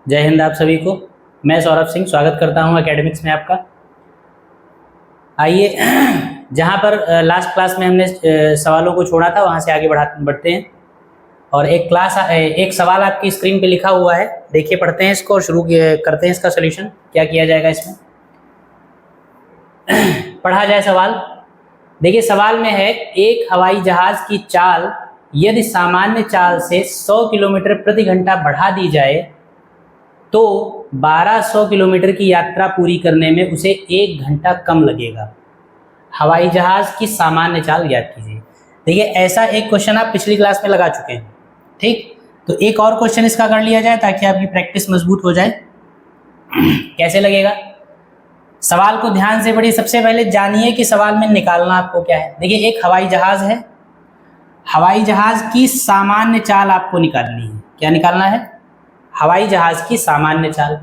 जय हिंद आप सभी को। मैं सौरभ सिंह स्वागत करता हूं एकेडमिक्स में आपका। आइए जहां पर लास्ट क्लास में हमने सवालों को छोड़ा था वहां से आगे बढ़ते हैं। और एक सवाल आपकी स्क्रीन पे लिखा हुआ है, देखिए पढ़ते हैं इसको और करते हैं इसका सोल्यूशन। क्या किया जाएगा इसमें, पढ़ा जाए सवाल। देखिए सवाल में है, एक हवाई जहाज की चाल यदि सामान्य चाल से 100 किलोमीटर प्रति घंटा बढ़ा दी जाए तो 1200 किलोमीटर की यात्रा पूरी करने में उसे 1 घंटा कम लगेगा। हवाई जहाज की सामान्य चाल ज्ञात कीजिए। देखिए ऐसा एक क्वेश्चन आप पिछली क्लास में लगा चुके हैं, ठीक। तो एक और क्वेश्चन इसका कर लिया जाए ताकि आपकी प्रैक्टिस मजबूत हो जाए। कैसे लगेगा, सवाल को ध्यान से पढ़िए। सबसे पहले जानिए कि सवाल में निकालना आपको क्या है। देखिए एक हवाई जहाज है, हवाई जहाज की सामान्य चाल आपको निकालनी है। क्या निकालना है? हवाई जहाज की सामान्य चाल।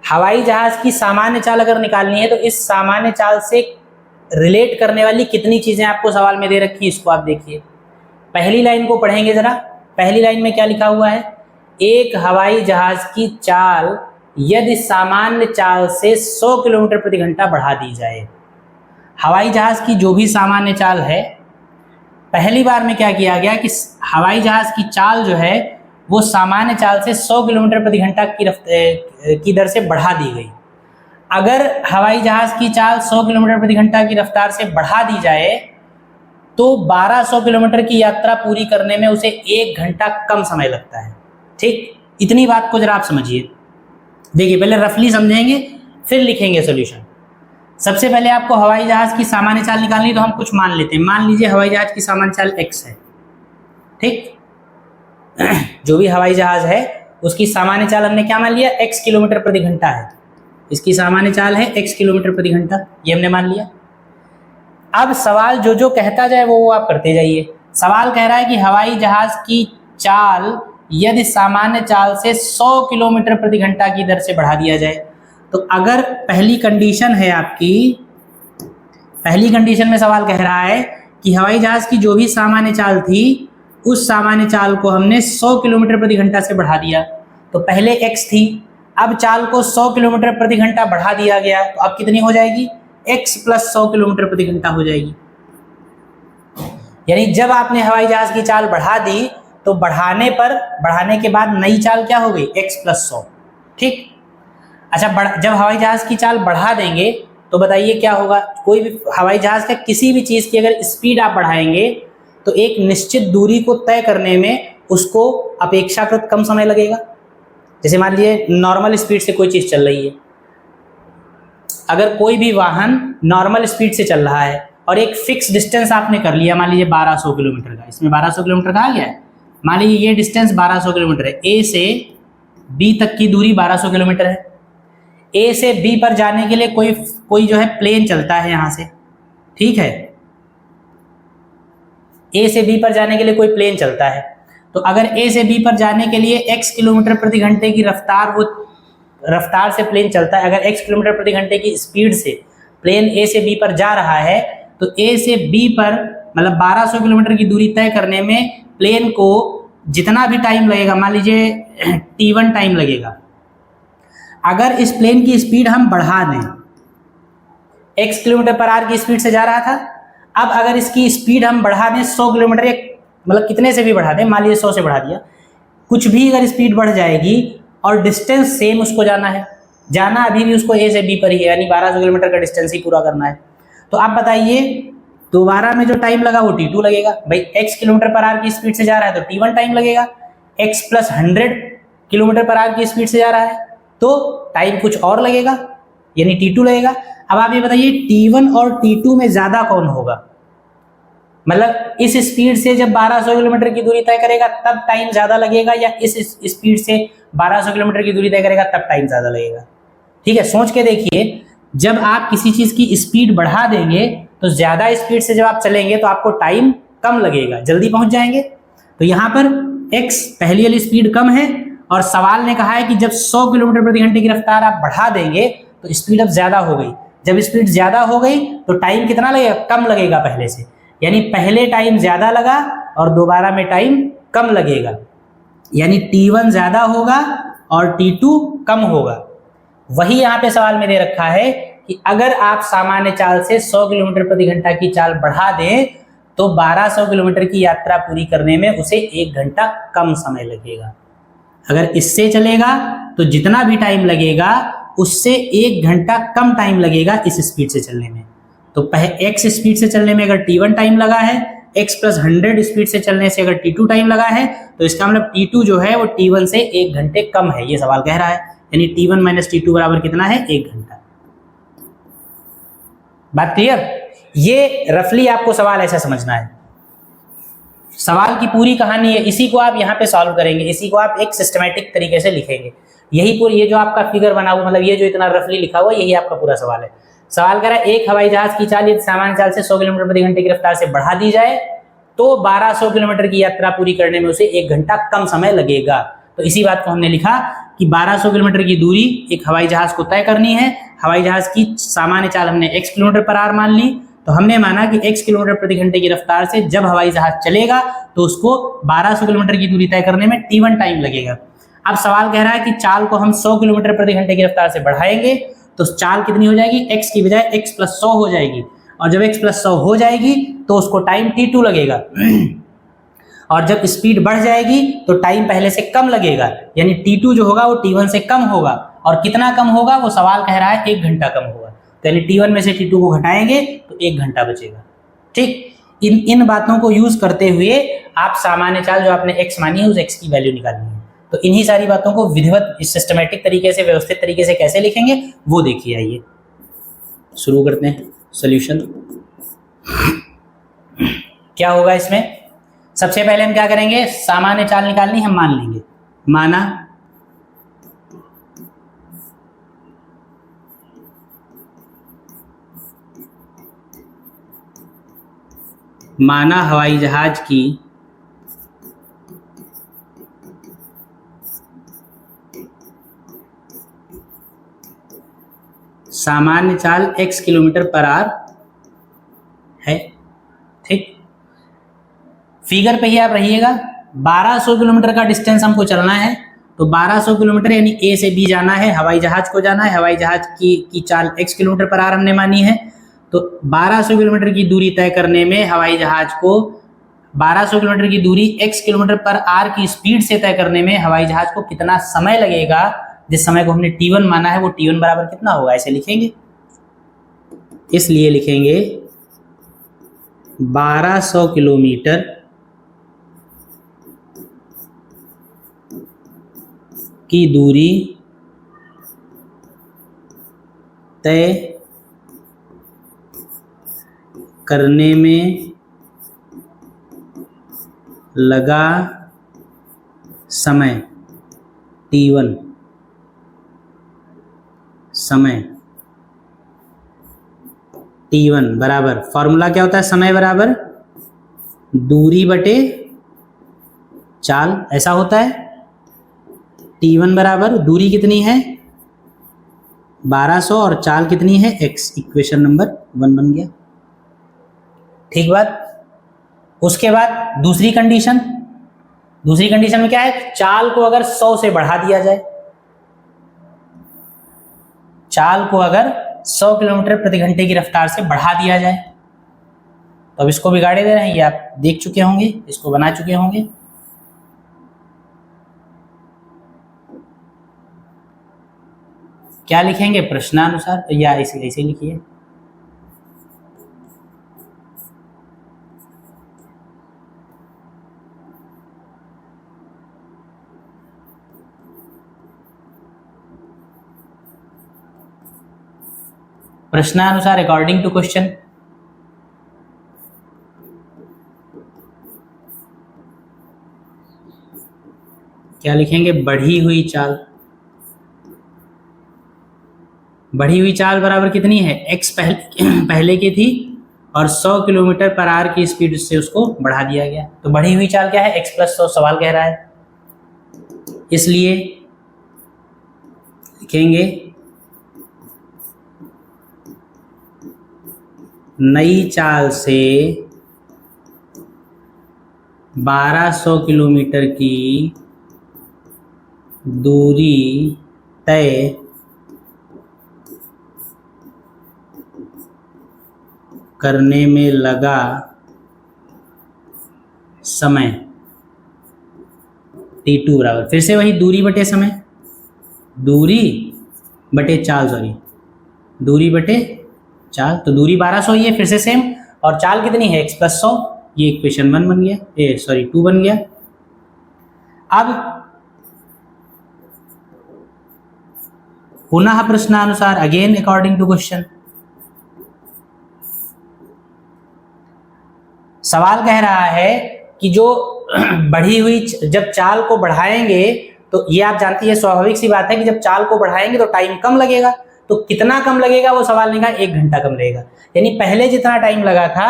हवाई जहाज की सामान्य चाल अगर निकालनी है तो इस सामान्य चाल से रिलेट करने वाली कितनी चीजें आपको सवाल में दे रखी है, इसको आप देखिए। पहली लाइन को पढ़ेंगे जरा। पहली लाइन में क्या लिखा हुआ है? एक हवाई जहाज की चाल यदि सामान्य चाल से 100 किलोमीटर प्रति घंटा बढ़ा दी जाए। हवाई जहाज की जो भी सामान्य चाल है, पहली बार में क्या किया गया कि हवाई जहाज की चाल जो है वो सामान्य चाल से 100 किलोमीटर प्रति घंटा की दर से बढ़ा दी गई। अगर हवाई जहाज की चाल 100 किलोमीटर प्रति घंटा की रफ्तार से बढ़ा दी जाए तो 1200 किलोमीटर की यात्रा पूरी करने में उसे 1 घंटा कम समय लगता है, ठीक। इतनी बात को जरा आप समझिए। देखिए पहले रफली समझेंगे फिर लिखेंगे सॉल्यूशन। सबसे पहले आपको हवाई जहाज की सामान्य चाल निकालनी, तो हम कुछ मान लेते हैं। मान लीजिए हवाई जहाज की सामान्य चाल x है, ठीक। जो भी हवाई जहाज है उसकी सामान्य चाल हमने क्या मान लिया? x किलोमीटर प्रति घंटा है। इसकी सामान्य चाल है x किलोमीटर प्रति घंटा, ये हमने मान लिया। अब सवाल जो जो कहता जाए वो आप करते जाइए। सवाल कह रहा है कि हवाई जहाज की चाल यदि सामान्य चाल से 100 किलोमीटर प्रति घंटा की दर से बढ़ा दिया जाए, तो अगर पहली कंडीशन है आपकी, पहली कंडीशन में सवाल कह रहा है कि हवाई जहाज की जो भी सामान्य चाल थी उस सामान्य चाल को हमने 100 किलोमीटर प्रति घंटा से बढ़ा दिया। तो पहले x थी, अब चाल को 100 किलोमीटर प्रति घंटा बढ़ा दिया गया, तो अब कितनी हो जाएगी? x प्लस 100 किलोमीटर प्रति घंटा हो जाएगी। यानी जब आपने हवाई जहाज की चाल बढ़ा दी तो बढ़ाने के बाद नई चाल क्या हो गई? x प्लस 100, ठीक। अच्छा, जब हवाई जहाज की चाल बढ़ा देंगे तो बताइए क्या होगा? कोई भी हवाई जहाज का किसी भी चीज की अगर स्पीड आप बढ़ाएंगे तो एक निश्चित दूरी को तय करने में उसको अपेक्षाकृत कम समय लगेगा। जैसे मान लीजिए नॉर्मल स्पीड से कोई चीज चल रही है, अगर कोई भी वाहन नॉर्मल स्पीड से चल रहा है और एक फिक्स डिस्टेंस आपने कर लिया, मान लीजिए 1200 किलोमीटर का, इसमें 1200 किलोमीटर कहा गया है। मान लीजिए ये डिस्टेंस 1200 किलोमीटर है, ए से बी तक की दूरी 1200 किलोमीटर है। ए से बी पर जाने के लिए कोई जो है प्लेन चलता है यहां से, ठीक है। ए से बी पर जाने के लिए कोई प्लेन चलता है, तो अगर ए से बी पर जाने के लिए x किलोमीटर प्रति घंटे की रफ्तार से प्लेन चलता है, अगर x किलोमीटर प्रति घंटे की स्पीड से प्लेन ए से बी पर जा रहा है, तो ए से बी पर मतलब 1200 किलोमीटर की दूरी तय करने में प्लेन को जितना भी टाइम लगेगा, मान लीजिए t1 टाइम लगेगा। अगर इस प्लेन की स्पीड हम बढ़ा दें, x किलोमीटर पर आवर की स्पीड से जा रहा था, अब अगर इसकी स्पीड हम बढ़ा दें 100 किलोमीटर, मतलब कितने से भी बढ़ा दें, मान लीजिए 100 से बढ़ा दिया, कुछ भी अगर स्पीड बढ़ जाएगी और डिस्टेंस सेम उसको जाना अभी भी उसको ए से बी पर ही है, यानी 1200 किलोमीटर का डिस्टेंस ही पूरा करना है। तो आप बताइए दोबारा में जो टाइम लगा वो t2 लगेगा। भाई x किलोमीटर पर आवर की स्पीड से जा रहा है तो t1 टाइम लगेगा, x plus 100 kilometre per hour की स्पीड से जा रहा है तो टाइम कुछ और लगेगा, यानी t2 लगेगा। अब आप ये बताइए t1 और t2 में ज्यादा कौन होगा? मतलब इस स्पीड से जब 1200 किलोमीटर की दूरी तय करेगा तब टाइम ज्यादा लगेगा, या इस स्पीड से 1200 किलोमीटर की दूरी तय करेगा तब टाइम ज्यादा लगेगा? ठीक है, सोच के देखिए। जब आप किसी चीज की स्पीड बढ़ा देंगे तो ज्यादा स्पीड से जब आप चलेंगे तो आपको टाइम कम लगेगा, जल्दी पहुंच जाएंगे। तो यहाँ पर x पहली वाली स्पीड कम है और सवाल ने कहा है कि जब 100 किलोमीटर प्रति घंटे की रफ्तार आप बढ़ा देंगे तो स्पीड अब ज्यादा हो गई। जब स्पीड ज्यादा हो गई तो टाइम कितना लगेगा? कम लगेगा पहले से, यानी पहले टाइम ज्यादा लगा और दोबारा में टाइम कम लगेगा, यानी t1 ज्यादा होगा और T2 कम होगा। वही यहाँ पे सवाल में दे रखा है कि अगर आप सामान्य चाल से 100 किलोमीटर प्रति घंटा की चाल बढ़ा दें तो 1200 किलोमीटर की यात्रा पूरी करने में उसे 1 घंटा कम समय लगेगा। अगर इससे चलेगा तो जितना भी टाइम लगेगा उससे 1 घंटा कम टाइम लगेगा इस स्पीड से चलने में। तो x स्पीड से चलने में अगर T1 टाइम लगा है, x + 100 स्पीड से चलने से अगर T2 टाइम लगा है, तो इसका मतलब T2 जो है वो T1 से 1 घंटे कम है, ये सवाल कह रहा है। यानी T1 - T2 बराबर कितना है? 1 घंटा। बात क्लियर? ये रफली आपको सवाल ऐसा समझना है। सवाल की पूरी कहानी है, इसी को आप यहाँ पे सॉल्व करेंगे, इसी को आप एक सिस्टमैटिक तरीके से लिखेंगे। यही पूरी, ये जो आपका फिगर बना हुआ, मतलब ये जो इतना रफली लिखा हुआ, यही आपका पूरा सवाल है। सवाल कह रहा है एक हवाई जहाज की चाल यदि सामान्य चाल से 100 किलोमीटर प्रति घंटे की रफ्तार से बढ़ा दी जाए तो 1200 किलोमीटर की यात्रा पूरी करने में उसे 1 घंटा कम समय लगेगा। तो इसी बात को हमने लिखा कि 1200 किलोमीटर की दूरी एक हवाई जहाज को तय करनी है। हवाई जहाज की सामान्य चाल हमने x किलोमीटर/आवर मान ली, तो हमने माना कि x किलोमीटर प्रति घंटे की रफ्तार से जब हवाई जहाज चलेगा तो उसको 1200 किलोमीटर की दूरी तय करने में T1 टाइम लगेगा। अब सवाल कह रहा है कि चाल को हम 100 किलोमीटर प्रति घंटे की रफ्तार से बढ़ाएंगे तो चाल कितनी हो जाएगी? x की बजाय x + 100 हो जाएगी, और जब x + 100 हो जाएगी तो उसको टाइम T2 लगेगा और जब स्पीड बढ़ जाएगी तो टाइम पहले से कम लगेगा, यानी T2 जो होगा वो T1 से कम होगा। और कितना कम होगा? वो सवाल कह रहा है 1 घंटा कम होगा। तो यानी T1 में से T2 को घटाएंगे तो 1 घंटा बचेगा। ठीक, इन बातों को यूज करते हुए आप सामान्य चाल जो आपने x मानी है उस x की वैल्यू निकालनी है। तो इन्हीं सारी बातों को विधिवत सिस्टमैटिक तरीके से, व्यवस्थित तरीके से कैसे लिखेंगे वो देखिए। आइए शुरू करते हैं सॉल्यूशन। क्या होगा इसमें? सबसे पहले हम क्या करेंगे? सामान्य चाल निकालनी हम मान लेंगे। माना हवाई जहाज की सामान्य चाल x किलोमीटर/आवर है। ठीक, फिगर पे ही आप रहिएगा। 1200 किलोमीटर का डिस्टेंस हमको चलना है, तो 1200 किलोमीटर यानी A से B जाना है, हवाई जहाज को जाना है। हवाई जहाज की चाल x किलोमीटर/आवर हमने मानी है, तो 1200 किलोमीटर की दूरी तय करने में हवाई जहाज को 1200 किलोमीटर की दूरी x किलोमीटर/आवर की स्पीड से तय करने में हवाई जहाज को कितना समय लगेगा, जिस समय को हमने T1 माना है वो T1 बराबर कितना होगा, ऐसे लिखेंगे। इसलिए लिखेंगे 1200 किलोमीटर की दूरी तय करने में लगा समय T1 T1 बराबर, फॉर्मूला क्या होता है? समय बराबर दूरी बटे चाल, ऐसा होता है। T1 बराबर दूरी कितनी है? 1200 और चाल कितनी है? x। इक्वेशन नंबर 1 बन गया। ठीक बात। उसके बाद दूसरी कंडीशन में क्या है? चाल को अगर 100 से बढ़ा दिया जाए, चाल को अगर 100 किलोमीटर प्रति घंटे की रफ्तार से बढ़ा दिया जाए, तो अब इसको बिगाड़े दे रहे हैं, ये आप देख चुके होंगे, इसको बना चुके होंगे। क्या लिखेंगे? प्रश्नानुसार, तो या ऐसे लिखिए। प्रश्नानुसार अकॉर्डिंग टू क्वेश्चन। क्या लिखेंगे? बढ़ी हुई चाल। बढ़ी हुई चाल बराबर कितनी है? x पहले की थी और 100 किलोमीटर/आवर की स्पीड से उसको बढ़ा दिया गया, तो बढ़ी हुई चाल क्या है? x + 100 सवाल कह रहा है। इसलिए लिखेंगे नई चाल से 1200 किलोमीटर की दूरी तय करने में लगा समय t2 बराबर, फिर से वही दूरी बटे समय, दूरी बटे चाल, सॉरी दूरी बटे चाल, तो दूरी 1200 ही है फिर से सेम, और चाल कितनी है x प्लस 100, ये इक्वेशन 1 बन गया, 2 बन गया। अब पुनः प्रश्नानुसार, अगेन अकॉर्डिंग टू क्वेश्चन, सवाल कह रहा है कि जो बढ़ी हुई, जब चाल को बढ़ाएंगे तो ये आप जानती है, स्वाभाविक सी बात है कि जब चाल को बढ़ाएंगे तो टाइम कम लगेगा, तो कितना कम लगेगा वो सवाल ने कहा 1 घंटा कम लगेगा, यानी पहले जितना टाइम लगा था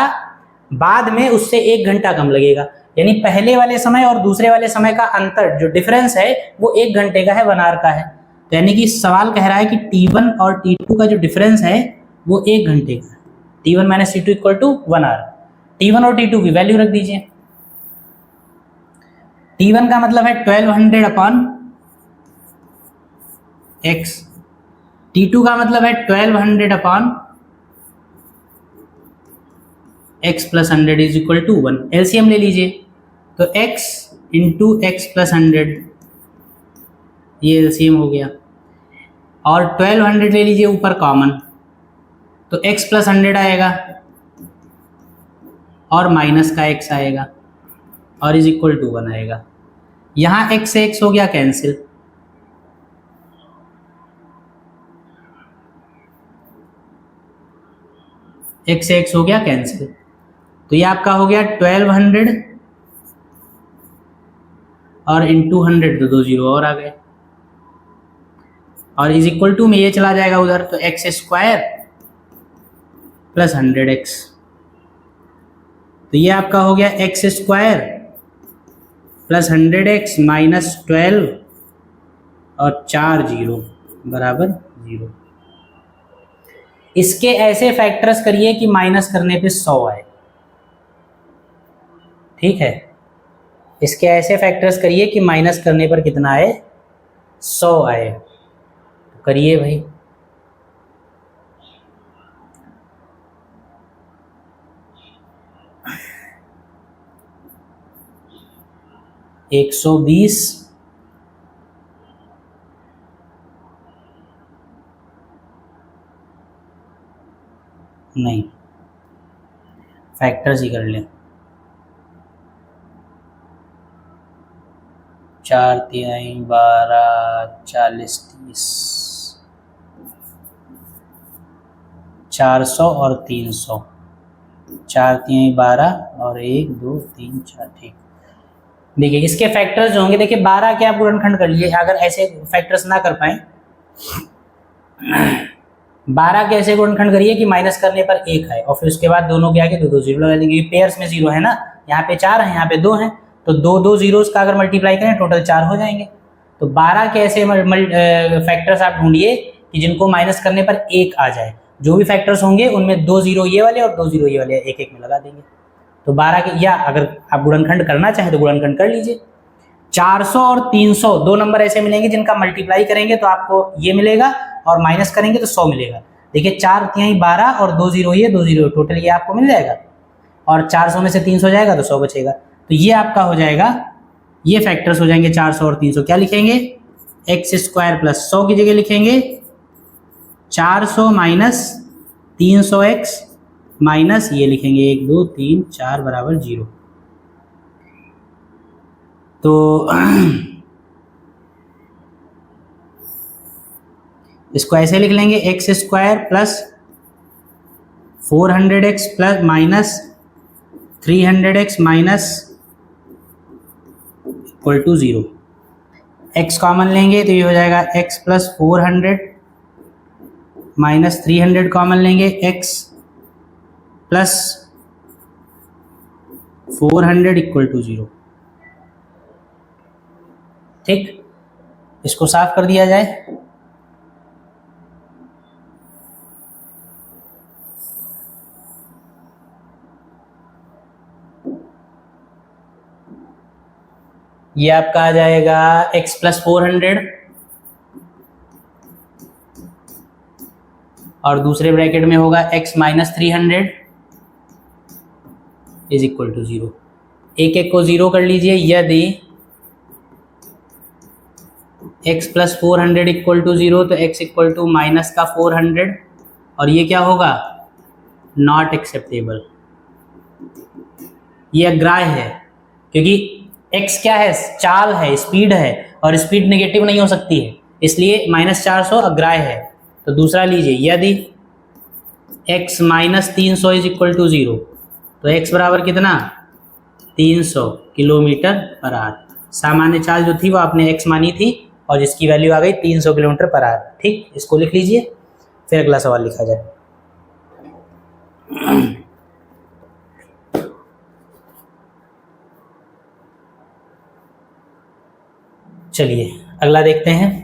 बाद में उससे 1 घंटा कम लगेगा, यानी पहले वाले समय और दूसरे वाले समय का अंतर जो डिफरेंस है वो 1 घंटे का है, 1 आवर का है। तो यानी कि सवाल कह रहा है कि T1 और T2 का जो डिफरेंस है वो 1 घंटे का है, T1 minus T2 equal to 1 our. T1 और T2 की वैल्यू रख दीजिए, T1 का मतलब है 1200 अपॉन x, T2 का मतलब है 1200 upon x plus 100 is equal to 1, LCM ले लीजिए, तो x इंटू एक्स प्लस 100, ये एलसीएम हो गया, और 1200 ले लीजिए ऊपर कॉमन, तो x प्लस 100 आएगा और माइनस का x आएगा और इज इक्वल टू 1 आएगा, यहां x से x हो गया कैंसिल, x से x हो गया कैंसिल, तो ये आपका हो गया 1200 और इंटू 100, तो 2 जीरो और आ गए, और इज इक्वल टू में ये चला जाएगा उधर, तो एक्स स्क्वायर प्लस 100x, तो ये आपका हो गया x square plus 100x minus 12 और 4 जीरो बराबर 0। इसके ऐसे फैक्टर्स करिए कि माइनस करने पे 100 आए, ठीक है, इसके ऐसे फैक्टर्स करिए कि माइनस करने पर कितना आए, 100 आए, तो करिए भाई। एक 120 नहीं, फैक्टर्स ही कर लें, 4 तिहाई 12 40 30, 400 और 300, 4 तिहाई 12 और 1 2 3 4, ठीक। देखिए इसके फैक्टर्स जो होंगे, देखिए 12 के आप गुणनखंड कर लिए, अगर ऐसे फैक्टर्स ना कर पाए 12 के ऐसे गुणनखंड करिए कि माइनस करने पर 1 आए, और फिर उसके बाद दोनों के आगे 2 2 जीरो लगा देंगे, पेयर्स में 0 है ना, यहाँ पे 4 है यहाँ पे 2 है, तो 2 2 जीरोस का अगर मल्टीप्लाई करें टोटल 4 हो जाएंगे। तो 12 के ऐसे फैक्टर्स आप ढूंढिए कि जिनको माइनस करने पर 1 आ जाए, जो भी फैक्टर्स होंगे उनमें 2 जीरो ये वाले और 2 जीरो ये वाले एक एक में लगा देंगे, तो 12 के, या अगर आप गुणनखंड करना चाहें तो गुणनखंड कर लीजिए। 400 और 300 दो नंबर ऐसे मिलेंगे जिनका मल्टीप्लाई करेंगे तो आपको ये मिलेगा और माइनस करेंगे तो 100 मिलेगा। देखिए 4 तिहाई 12 और 2 जीरो ये 2 जीरो टोटल ये आपको मिल जाएगा, और 400 में से 300 जाएगा तो 100 बचेगा, तो ये आपका हो जाएगा, ये फैक्टर्स हो जाएंगे 400 और 300, क्या लिखेंगे, एक्स स्क्वायर प्लस 100 की जगह लिखेंगे 400 माइनस 300x माइनस ये लिखेंगे 1 2 3 4 बराबर 0। तो इसको ऐसे लिख लेंगे x square plus 400x plus minus 300x minus equal to 0, x common लेंगे तो ये हो जाएगा x प्लस 400 माइनस 300 कॉमन लेंगे x प्लस 400 इक्वल टू 0, ठीक। इसको साफ कर दिया जाए, ये आपका आ जाएगा x प्लस 400 और दूसरे ब्रैकेट में होगा x minus 300 is equal to 0। एक एक को 0 कर लीजिए। यदि x प्लस 400 इक्वल टू 0 तो x इक्वल टू माइनस का 400 और ये क्या होगा, नॉट एक्सेप्टेबल। ये अग्राह्य है क्योंकि x क्या है, चाल है, स्पीड है और स्पीड नेगेटिव नहीं हो सकती है, इसलिए -400 अग्राह्य है। तो दूसरा लीजिए, यदि x minus 300 is equal to 0 तो x बराबर कितना, 300 किलोमीटर पर आवर। सामान्य चाल जो थी वो आपने x मानी थी और जिसकी वैल्यू आ गई 300 किलोमीटर पर आवर। ठीक, इसको लिख लीजिए, फिर अगला सवाल लिखा जाए। चलिए अगला देखते हैं।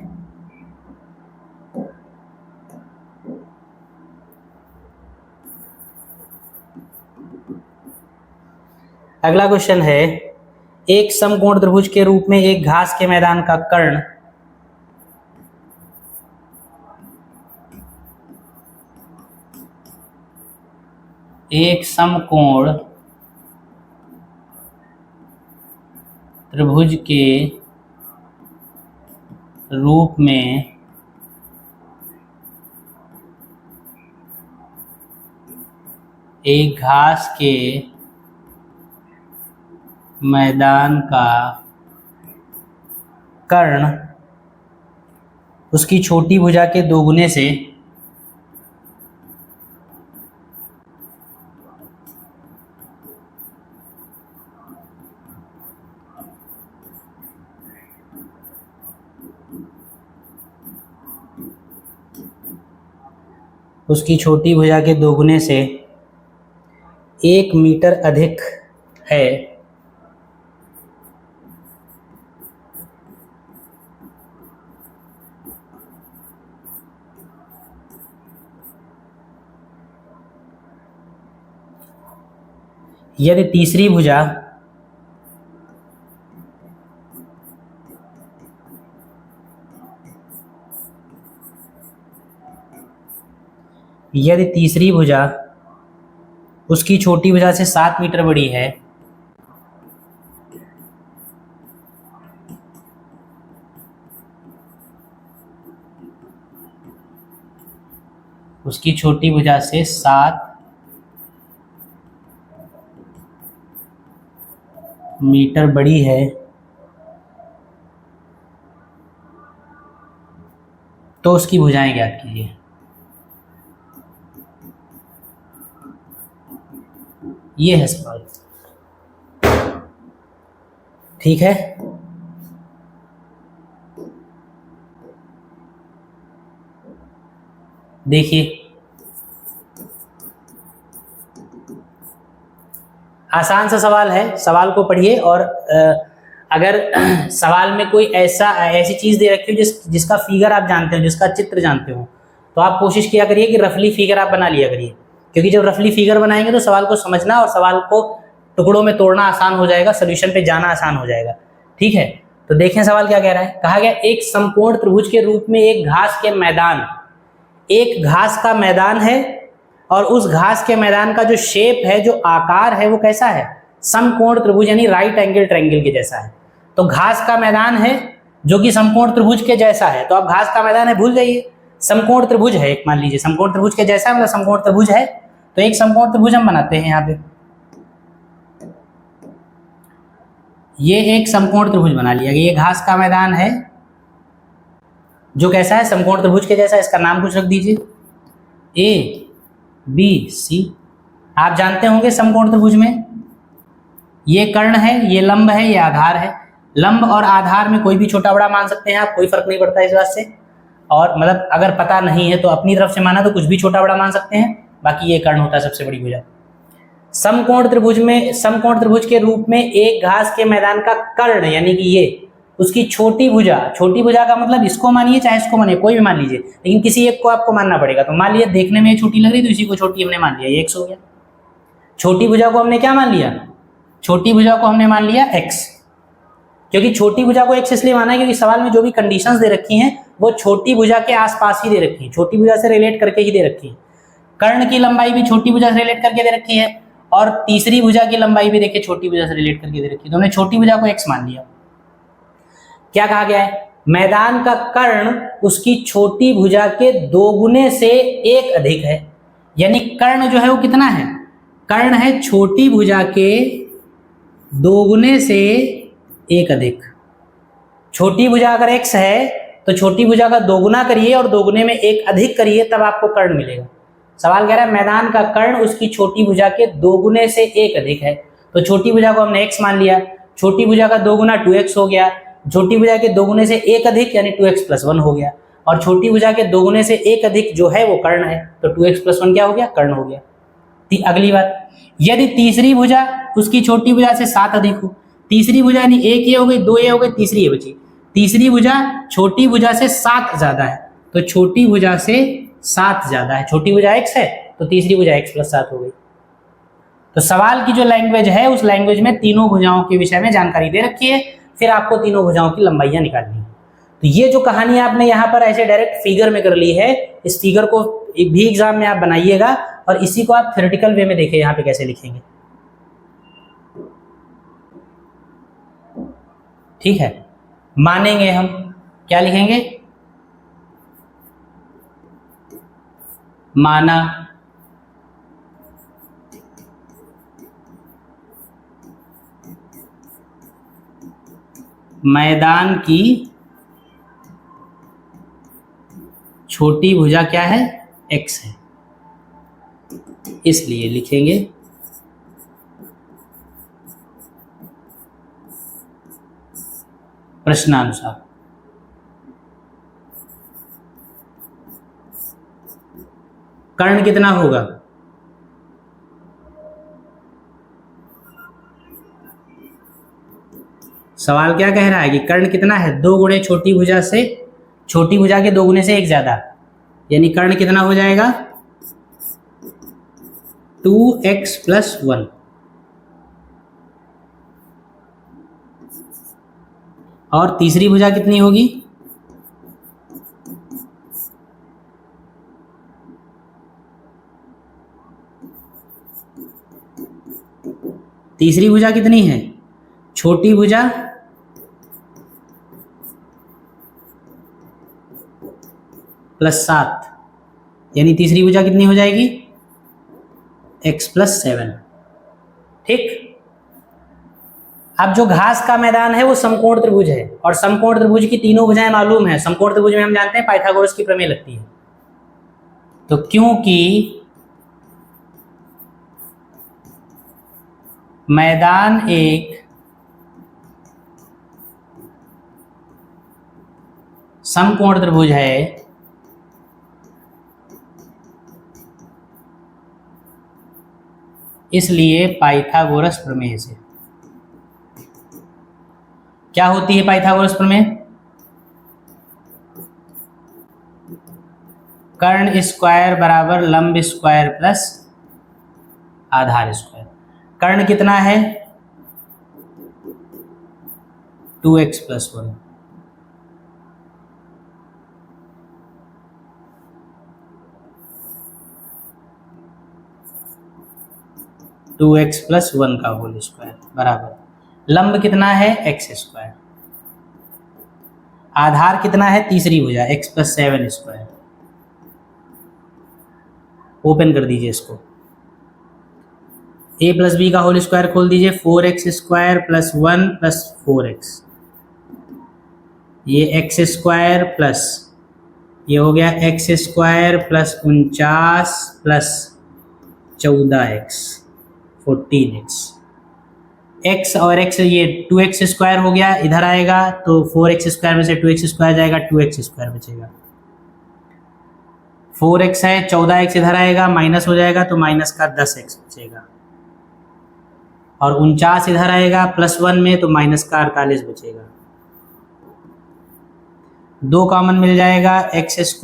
अगला क्वेश्चन है, एक समकोण त्रिभुज के रूप में एक घास के मैदान का कर्ण एक समकोण त्रिभुज के रूप में एक घास के मैदान का कर्ण उसकी छोटी भुजा के दोगुने से से 1 मीटर अधिक है यदि तीसरी भुजा उसकी छोटी भुजा से 7 मीटर बड़ी है उसकी छोटी भुजा से 7 मीटर बड़ी है तो उसकी भुजाएं ज्ञात कीजिए। ये है सवाल। ठीक है, देखिए आसान सा सवाल है, सवाल को पढ़िए और अगर सवाल में कोई ऐसी चीज दे रखी हो जिसका फिगर आप जानते हो, जिसका चित्र जानते हो, तो आप कोशिश किया करिए कि रफली फिगर आप बना लिया करिए, क्योंकि जब रफली फिगर बनाएंगे तो सवाल को समझना और सवाल को टुकड़ों में तोड़ना आसान हो जाएगा, सोल्यूशन पे जाना आसान हो जाएगा। ठीक है, तो देखें सवाल क्या कह रहा है। कहा गया एक समकोण त्रिभुज के रूप में एक घास का मैदान है और उस घास के मैदान का जो शेप है, जो आकार है, वो कैसा है, समकोण त्रिभुज यानी राइट एंगल ट्रायंगल के जैसा है। तो घास का मैदान है जो कि समकोण त्रिभुज के जैसा है, तो अब घास का मैदान है भूल जाइए, समकोण त्रिभुज है एक, मान लीजिए समकोण त्रिभुज के जैसा है, मतलब समकोण त्रिभुज है, तो एक समकोण त्रिभुज हम बनाते हैं यहाँ पे। ये एक समकोण त्रिभुज बना लिया गया। ये घास का मैदान है जो कैसा है, समकोण त्रिभुज के जैसा। इसका नाम कुछ रख दीजिए, ए बी सी। आप जानते होंगे समकोण त्रिभुज में ये कर्ण है, ये लंब है, ये आधार है। लंब और आधार में कोई भी छोटा बड़ा मान सकते हैं आप, कोई फर्क नहीं पड़ता इस बात से। और मतलब अगर पता नहीं है तो अपनी तरफ से माना तो कुछ भी छोटा बड़ा मान सकते हैं, बाकी ये कर्ण होता है सबसे बड़ी भुजा। समकोण त्रिभुज के रूप में एक घास के मैदान का कर्ण यानी कि ये उसकी छोटी भुजा का मतलब इसको मानिए चाहे इसको मानिए, कोई भी मान लीजिए, लेकिन किसी एक को आपको मानना पड़ेगा। तो मान लिया देखने में छोटी लग रही तो इसी को छोटी हमने मान लिया, ये x हो गया। छोटी भुजा को हमने क्या मान लिया, छोटी भुजा को हमने मान लिया x। क्योंकि छोटी भुजा को x इसलिए माना है क्योंकि सवाल में जो भी कंडीशंस दे रखी हैं वो छोटी भुजा के आसपास ही दे रखी है, छोटी भुजा से रिलेट करके ही दे रखी है। कर्ण की लंबाई भी छोटी भुजा से रिलेट करके दे रखी है और तीसरी भुजा की लंबाई भी देखिए छोटी भुजा से रिलेट करके दे रखी है। तो हमने छोटी भुजा को x मान लिया। क्या कहा गया है? मैदान का कर्ण उसकी छोटी भुजा के दोगुने से एक अधिक है, यानी कर्ण जो है वो कितना है? कर्ण है छोटी भुजा के दोगुने से एक अधिक। छोटी भुजा अगर x है तो छोटी भुजा का दोगुना करिए और दोगुने में एक अधिक करिए, तब आपको कर्ण मिलेगा। सवाल कह रहा है मैदान का कर्ण उसकी छोटी भुजा के दोगुने से एक अधिक है, तो छोटी भुजा को हमने x मान लिया। छोटी भुजा का दोगुना 2x हो गया, छोटी भुजा के दोगुने से एक अधिक यानी 2x + 1 हो गया, और छोटी भुजा के दोगुने से एक अधिक जो है वो कर्ण है, तो 2x + 1 क्या हो गया? कर्ण हो गया। अगली बात, यदि तीसरी भुजा उसकी छोटी भुजा से 7 अधिक हो, तीसरी भुजा यानी एक ये हो गई, दो ये हो गई, तीसरी ये बची। तीसरी भुजा छोटी भुजा से 7 ज्यादा है, तो छोटी भुजा से 7 ज्यादा है, छोटी भुजा x है तो तीसरी भुजा x + 7 हो गई। तो सवाल की जो लैंग्वेज है उस लैंग्वेज में तीनों भुजाओं के विषय में जानकारी दे रखी है, फिर आपको तीनों भुजाओं की लंबाइयां निकालनी है। तो ये जो कहानी आपने यहाँ पर ऐसे डायरेक्ट फिगर में कर ली है, इस फिगर को भी एग्जाम में आप बनाइएगा और इसी को आप थ्योरेटिकल वे में देखिए यहाँ पे कैसे लिखेंगे। ठीक है, मानेंगे हम, क्या लिखेंगे? माना मैदान की छोटी भुजा क्या है? x है, इसलिए लिखेंगे प्रश्नानुसार। कर्ण कितना होगा? सवाल क्या कह रहा है कि कर्ण कितना है? 2 गुणे छोटी भुजा से, छोटी भुजा के 2 गुने से 1 ज्यादा, यानी कर्ण कितना हो जाएगा? 2x + 1। और तीसरी भुजा कितनी होगी? तीसरी भुजा कितनी है? छोटी भुजा +7, यानी तीसरी भुजा कितनी हो जाएगी? x + 7। ठीक। अब जो घास का मैदान है वो समकोण त्रिभुज है, और समकोण त्रिभुज की तीनों भुजाएं मालूम है। समकोण त्रिभुज में हम जानते हैं पाइथागोरस की प्रमेय लगती है। तो क्योंकि मैदान एक समकोण त्रिभुज है, इसलिए पाइथागोरस प्रमेय से क्या होती है? पाइथागोरस प्रमेय कर्ण स्क्वायर बराबर लंब स्क्वायर प्लस आधार स्क्वायर। कर्ण कितना है? 2x + 1। टू एक्स + 1 का होल स्क्वायर बराबर लंब कितना है? x²। आधार कितना है? तीसरी भुजा x + 7²। ओपन कर दीजिए इसको, a + b का होल स्क्वायर खोल दीजिए, 4x² + 1 + 4x, ये x² प्लस ये हो गया x² + 49 + 14x 14x। x और x ये 2x² हो गया, इधर आएगा तो 4x² में से 2x² जाएगा, 2x² बचेगा। 4x है, 14x इधर आएगा, माइनस हो जाएगा तो माइनस का 10x बचेगा, और 49 इधर आएगा +1 में तो माइनस का 48 बचेगा। 2 कॉमन मिल जाएगा, x² -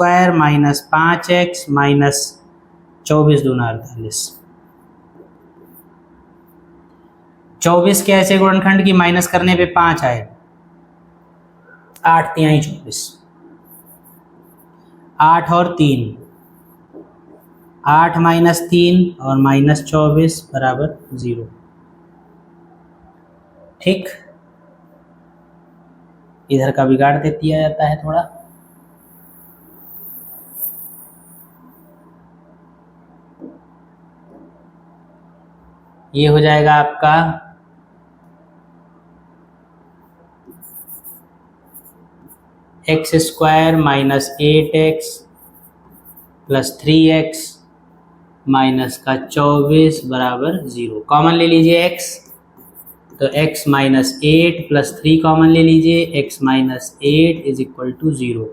5x - 24 दूना 48। 24 के ऐसे गुणनखंड की माइनस करने पे 5 आए, 8 तिहाई 24, 8 और 3, 8 माइनस 3 और माइनस 24 बराबर 0। ठीक, इधर का बिगाड़ दे दिया जाता है थोड़ा। ये हो जाएगा आपका x² minus 8x plus 3x minus का 24 बराबर 0। कॉमन ले लीजिए x, तो x माइनस 8 प्लस 3 कॉमन ले लीजिए, x minus 8 is equal to 0।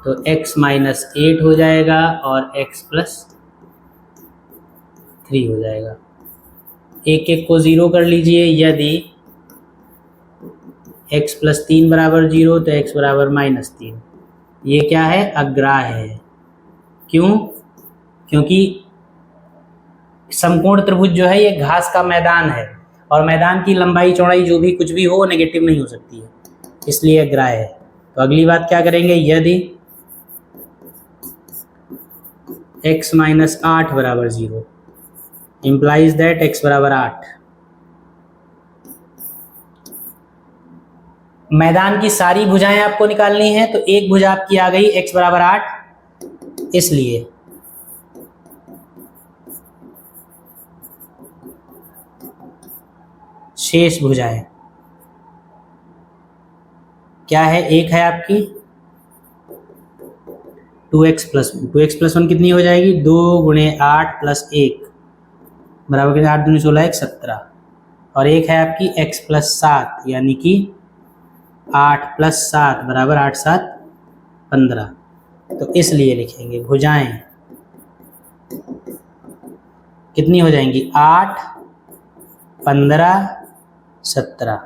तो x माइनस 8 हो जाएगा और x प्लस 3 हो जाएगा। एक एक को 0 कर लीजिए। यदि x प्लस 3 बराबर 0 तो x बराबर माइनस 3। ये क्या है? अग्राह्य है। क्यों? क्योंकि समकोण त्रिभुज जो है ये घास का मैदान है और मैदान की लंबाई चौड़ाई जो भी कुछ भी हो नेगेटिव नहीं हो सकती है, इसलिए अग्राह्य है। तो अगली बात क्या करेंगे? यदि x माइनस 8 बराबर 0 implies that x बराबर 8। मैदान की सारी भुजाएं आपको निकालनी है, तो एक भुजा आपकी आ गई x बराबर 8, इसलिए शेष भुजाएं क्या है? एक है आपकी 2x प्लस 1। 2x प्लस 1 कितनी हो जाएगी? 2 गुणे 8 प्लस 1 बराबर कितने? 8 दूनी 16, 1 17। और एक है आपकी x प्लस 7, यानी कि 8 प्लस 7 बराबर 8 7 15। तो इसलिए लिखेंगे भुजाएं कितनी हो जाएंगी? 8 15 17।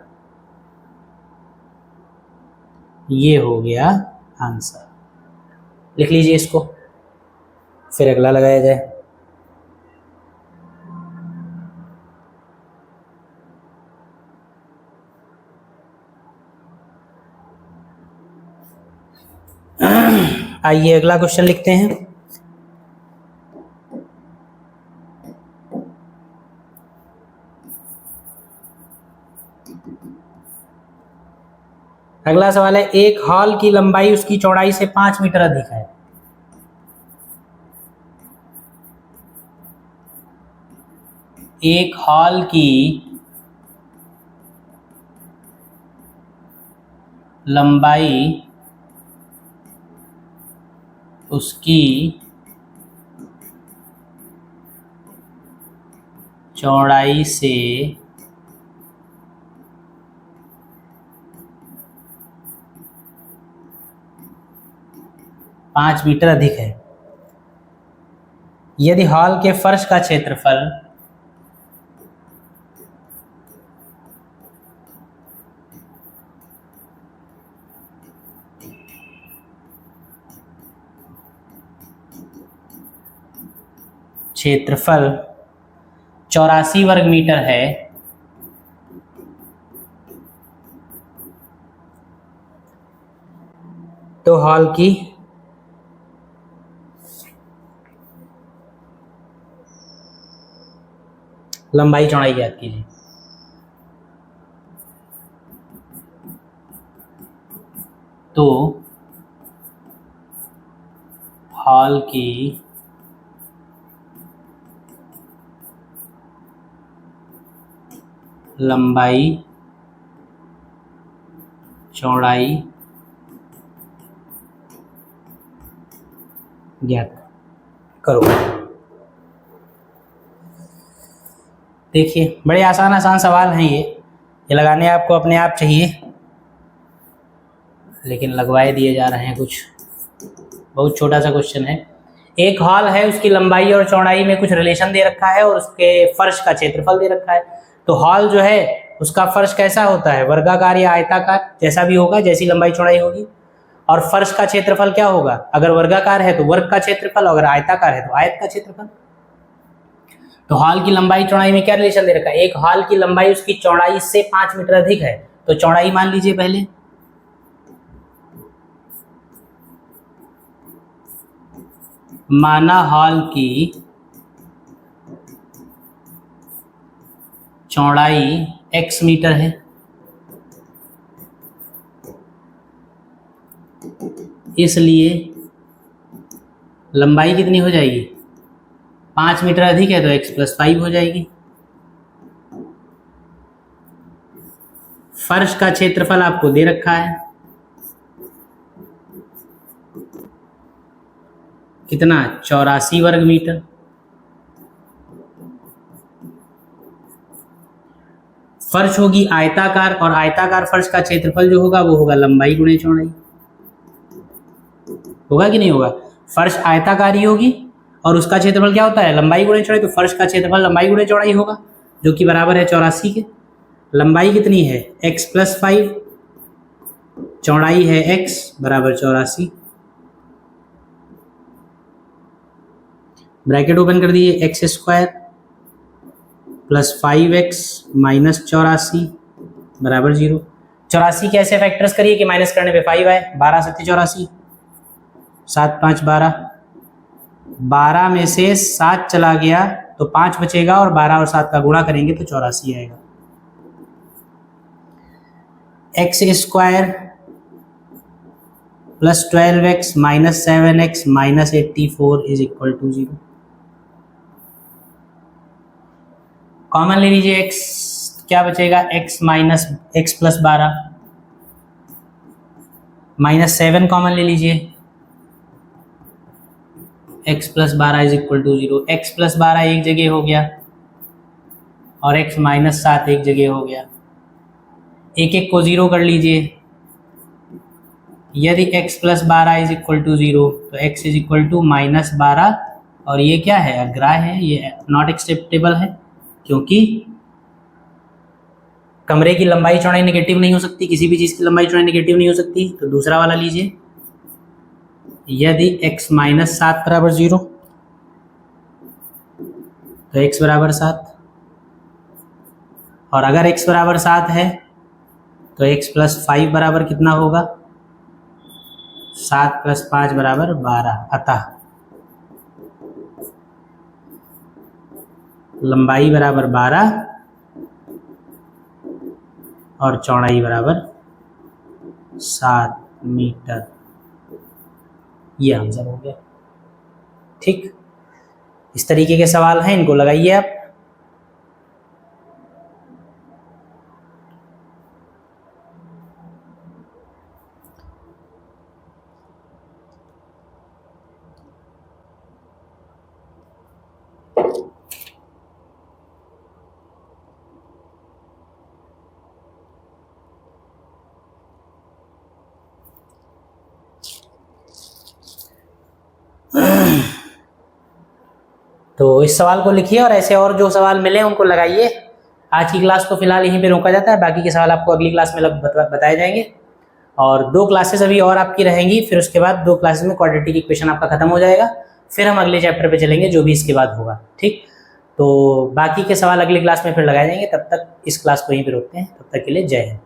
ये हो गया आंसर। लिख लीजिए इसको, फिर अगला लगाया जाए। आइए अगला क्वेश्चन लिखते हैं। अगला सवाल है, एक हॉल की लंबाई उसकी चौड़ाई से 5 मीटर अधिक है। एक हॉल की लंबाई उसकी चौड़ाई से 5 मीटर अधिक है। यदि हॉल के फर्श का क्षेत्रफल क्षेत्रफल 84 वर्ग मीटर है, तो हॉल की लंबाई चौड़ाई ज्ञात कीजिए। तो हॉल की लंबाई चौड़ाई ज्ञात करो। देखिए बड़े आसान आसान सवाल हैं ये लगाने आपको अपने आप चाहिए, लेकिन लगवाए दिए जा रहे हैं कुछ। बहुत छोटा सा क्वेश्चन है। एक हॉल है, उसकी लंबाई और चौड़ाई में कुछ रिलेशन दे रखा है और उसके फर्श का क्षेत्रफल दे रखा है। तो हॉल जो है उसका फर्श कैसा होता है? वर्गाकार या आयताकार, जैसा भी होगा, जैसी लंबाई चौड़ाई होगी। और फर्श का क्षेत्रफल क्या होगा? अगर वर्गाकार है तो वर्ग का क्षेत्रफल, अगर आयताकार है तो आयत का क्षेत्रफल। तो हॉल की लंबाई चौड़ाई में क्या रिलेशन दे रखा है? एक हॉल की लंबाई उसकी चौड़ाई से 5 मीटर अधिक है, तो चौड़ाई मान लीजिए पहले। माना हॉल की चौड़ाई x मीटर है, इसलिए लंबाई कितनी हो जाएगी? 5 मीटर अधिक है तो x + 5 हो जाएगी। फर्श का क्षेत्रफल आपको दे रखा है कितना? 84 वर्ग मीटर। फर्श होगी आयताकार और आयताकार फर्श का क्षेत्रफल जो होगा वो होगा लंबाई गुणे चौड़ाई। होगा कि नहीं होगा? फर्श आयताकारी होगी और उसका क्षेत्रफल क्या होता है? लंबाई गुणे चौड़ाई। तो फर्श का क्षेत्रफल लंबाई गुणे चौड़ाई होगा जो कि बराबर है 84 के। लंबाई कितनी है? x + 5, चौड़ाई है x बराबर 84। ब्रैकेट ओपन कर दिए, x² + 5x - 84 बराबर 0। 84 कैसे फैक्टर्स करिए कि माइनस करने पे 5 आए? 12 × 7 = 84, 7 × 5 = 12। 12 में से 7 चला गया तो 5 बचेगा और 12 और 7 का गुणा करेंगे तो 84 आएगा। x² + 12x - 7x - 84 = 0। कॉमन ले लीजिए x, क्या बचेगा? x + 12 -7 कॉमन ले लीजिए, x + 12 = 0। x + 12 एक जगह हो गया और x - 7 एक जगह हो गया। एक एक को 0 कर लीजिए। यदि x + 12 = 0 तो x = -12 और ये क्या है? अग्राह्य है, ये नॉट एक्सेप्टेबल है क्योंकि कमरे की लंबाई चौड़ाई नेगेटिव नहीं हो सकती, किसी भी चीज़ की लंबाई चौड़ाई नेगेटिव नहीं हो सकती। तो दूसरा वाला लीजिए, यदि x - 7 = 0 तो x = 7 और अगर x = 7 है तो x + 5 बराबर कितना होगा? 7 + 5 = 12। अतः लंबाई बराबर 12 और चौड़ाई बराबर 7 मीटर। ये आंसर हो गया। ठीक, इस तरीके के सवाल हैं, इनको लगाइए आप। तो इस सवाल को लिखिए और ऐसे और जो सवाल मिले उनको लगाइए। आज की क्लास को फिलहाल यहीं पे रोका जाता है, बाकी के सवाल आपको अगली क्लास में बताए जाएंगे। और 2 क्लासेस अभी और आपकी रहेंगी, फिर उसके बाद 2 क्लासेस में क्वाड्रेटिक इक्वेशन आपका खत्म हो जाएगा। फिर हम अगले चैप्टर पे चलेंगे जो भी इसके बाद होगा। ठीक, तो बाकी के सवाल अगली क्लास में फिर लगाए जाएंगे। तब तक इस क्लास को यहीं पे रोकते हैं। तब तक के लिए जय हिंद।